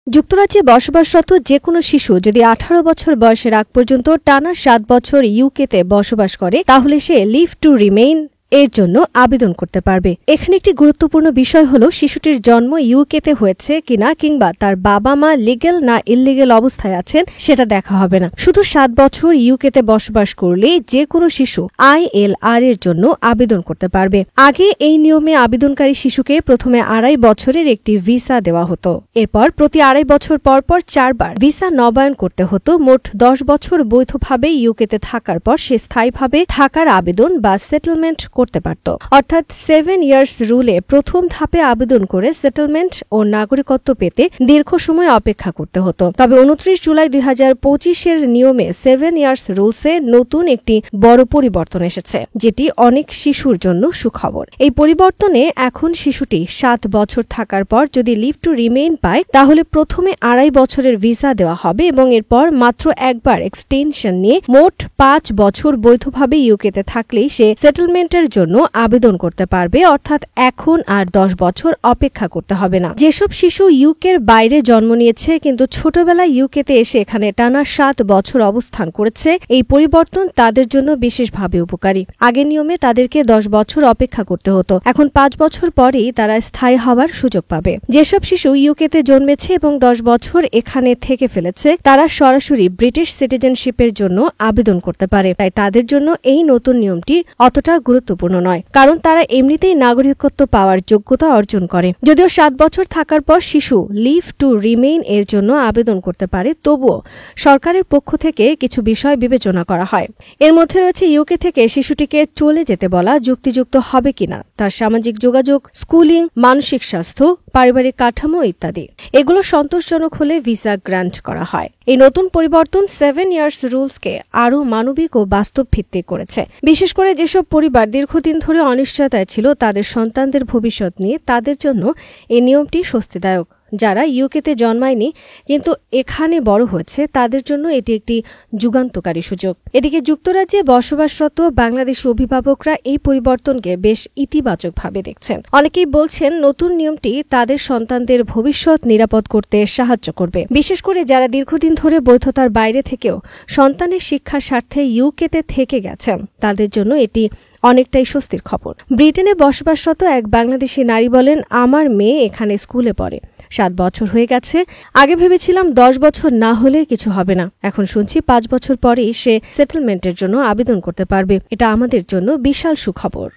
যুক্তরাজ্যে বসবাসরত যে কোনো শিশু যদি 18 বছর বয়সের আগ পর্যন্ত টানা 7 বছর ইউকেতে বসবাস করে তাহলে সে লিভ টু রিমেইন এর জন্য আবেদন করতে পারবে। এখানে একটি গুরুত্বপূর্ণ বিষয় হলো শিশুটির জন্ম ইউকেতে হয়েছে কিনা কিংবা তার বাবা মা লিগ্যাল না ইললিগ্যাল অবস্থায় আছেন সেটা দেখা হবে না। শুধু 7 বছর ইউকেতে বসবাস করলেই যে কোনো শিশু ILR এর জন্য আবেদন করতে পারবে। আগে এই নিয়মে আবেদনকারী শিশুকে প্রথমে 2.5 বছরের একটি ভিসা দেওয়া হতো। এরপর প্রতি 2.5 বছর পর 4 বার ভিসা নবায়ন করতে হতো। মোট 10 বছর বৈধভাবে ইউকেতে থাকার পর সে স্থায়ীভাবে থাকার আবেদন বা সেটেলমেন্ট করতে পারত। অর্থাৎ 7 ইয়ার্স রুলে প্রথম ধাপে আবেদন করে সেটেলমেন্ট ও নাগরিকত্ব পেতে দীর্ঘ সময় অপেক্ষা করতে হতো। তবে 29 জুলাই 2025 নিয়মে 7 ইয়ার্স রুলসে নতুন একটি বড় পরিবর্তন এসেছে, যেটি অনেক শিশুর জন্য সুখবর। এই পরিবর্তনে এখন শিশুটি 7 বছর থাকার পর যদি লিভ টু রিমেইন পায় তাহলে প্রথমে 2.5 বছরের ভিসা দেওয়া হবে এবং এরপর মাত্র একবার এক্সটেনশন নিয়ে মোট 5 বছর বৈধভাবে ইউকেতে থাকলেই সে সেটেলমেন্টের জন্য আবেদন করতে পারবে। অর্থাৎ এখন আর 10 বছর অপেক্ষা করতে হবে না। যেসব শিশু ইউকের বাইরে জন্ম নিয়েছে কিন্তু ছোটবেলায় ইউকেতে এসে এখানে টানা 7 বছর অবস্থান করেছে, এই পরিবর্তন তাদের জন্য বিশেষভাবে উপকারী। আগের নিয়মে তাদেরকে 10 বছর অপেক্ষা করতে হতো, এখন 5 বছর পরেই তারা স্থায়ী হওয়ার সুযোগ পাবে। যেসব শিশু ইউকেতে জন্মেছে এবং 10 বছর এখানে থেকে ফেলেছে তারা সরাসরি ব্রিটিশ সিটিজেনশিপের জন্য আবেদন করতে পারে। তাই তাদের জন্য এই নতুন নিয়মটি অতটা গুরুত্বপূর্ণ নয়, কারণ তারা এমনিতেই নাগরিকত্ব পাওয়ার যোগ্যতা অর্জন করে। যদিও 7 বছর থাকার পর শিশু লিভ টু রিমেইন এর জন্য আবেদন করতে পারে, তবুও সরকারের পক্ষ থেকে কিছু বিষয় বিবেচনা করা হয়। এর মধ্যে রয়েছে ইউকে থেকে শিশুটিকে চলে যেতে বলা যুক্তিযুক্ত হবে কিনা, তার সামাজিক যোগাযোগ, স্কুলিং, মানসিক স্বাস্থ্য, পারিবারিক কাঠামো ইত্যাদি। এগুলো সন্তোষজনক হলে ভিসা গ্রান্ট করা হয়। এই নতুন পরিবর্তন 7 ইয়ার্স রুলসকে আরও মানবিক ও বাস্তব ভিত্তিক করেছে। বিশেষ করে যেসব পরিবার দীর্ঘদিন ধরে অনিশ্চয়তায় ছিল তাদের সন্তানদের ভবিষ্যৎ নিয়ে, তাদের জন্য এই নিয়মটি স্বস্তিদায়ক। যারা ইউকেতে জন্মায়নি কিন্তু এখানে বড় হয়েছে তাদের জন্য এটি একটি যুগান্তকারী সুযোগ। এদিকে যুক্তরাজ্যে বসবাসরত বাংলাদেশি অভিভাবকরা এই পরিবর্তনকে বেশ ইতিবাচকভাবে দেখছেন। অনেকেই বলছেন নতুন নিয়মটি তাদের সন্তানদের ভবিষ্যৎ নিরাপদ করতে সাহায্য করবে। বিশেষ করে যারা দীর্ঘদিন ধরে বৈধতার বাইরে থেকেও সন্তানের শিক্ষার স্বার্থে ইউকেতে থেকে গেছেন তাদের জন্য এটি অনেকটাই স্বস্তির খবর। ব্রিটেনে বসবাসরত এক বাংলাদেশি নারী বলেন, আমার মেয়ে এখানে স্কুলে পড়ে, 7 বছর হয়ে গেছে। আগে ভেবেছিলাম 10 বছর না হলে কিছু হবে না, এখন শুনছি 5 বছর পরেই সে সেটেলমেন্টের জন্য আবেদন করতে পারবে। এটা আমাদের জন্য বিশাল সুখবর।